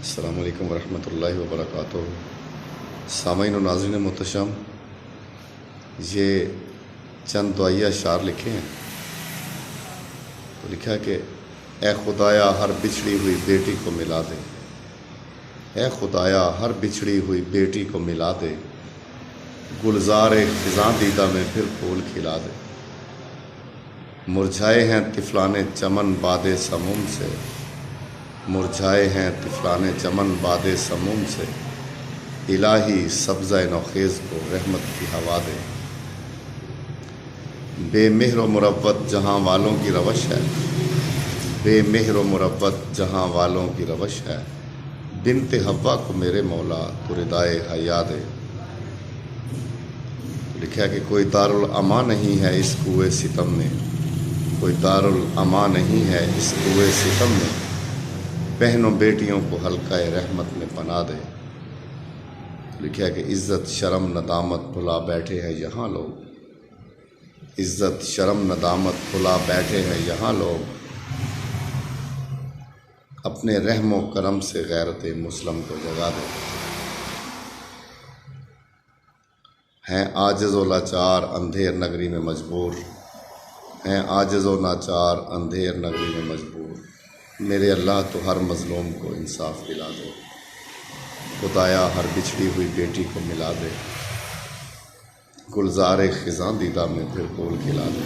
السلام علیکم ورحمۃ اللہ وبرکاتہ۔ سامعین و ناظرین محتشم، یہ چند دعائیہ اشعار لکھے ہیں تو لکھا ہے کہ اے خدایا ہر بچھڑی ہوئی بیٹی کو ملا دے، اے خدایا ہر بچھڑی ہوئی بیٹی کو ملا دے، گلزار خزاں دیدہ میں پھر پھول کھلا دے۔ مرجھائے ہیں طفلان چمن باد سموم سے، مرجھائے ہیں طفلان چمن باد سموم سے، الہی سبزہ نوخیز کو رحمت کی ہوا دے۔ بے مہر و مروت جہاں والوں کی روش ہے، بے مہر و مروت جہاں والوں کی روش ہے، بنت حوا کو میرے مولا تو ردائے حیا دے۔ لکھا ہے کہ کوئی دارالامان نہیں ہے اس کوئے ستم میں، کوئی دارالامان نہیں ہے اس کوئے ستم میں، بہنوں بیٹیوں کو حلقہ رحمت میں پناہ دے۔ لکھا ہے کہ عزت شرم ندامت بھلا بیٹھے ہیں یہاں لوگ، عزت شرم ندامت بھلا بیٹھے ہیں یہاں لوگ، اپنے رحم و کرم سے غیرت مسلم کو جگا دے۔ ہیں عاجز و لاچار اندھیر نگری میں مجبور، ہیں عاجز و لاچار اندھیر نگری میں مجبور، میرے اللہ تو ہر مظلوم کو انصاف دلا دے۔ خدایا ہر بچھڑی ہوئی بیٹی کو ملا دے، گلزار خزاں دیدہ میں پھر پھول کھلا دے۔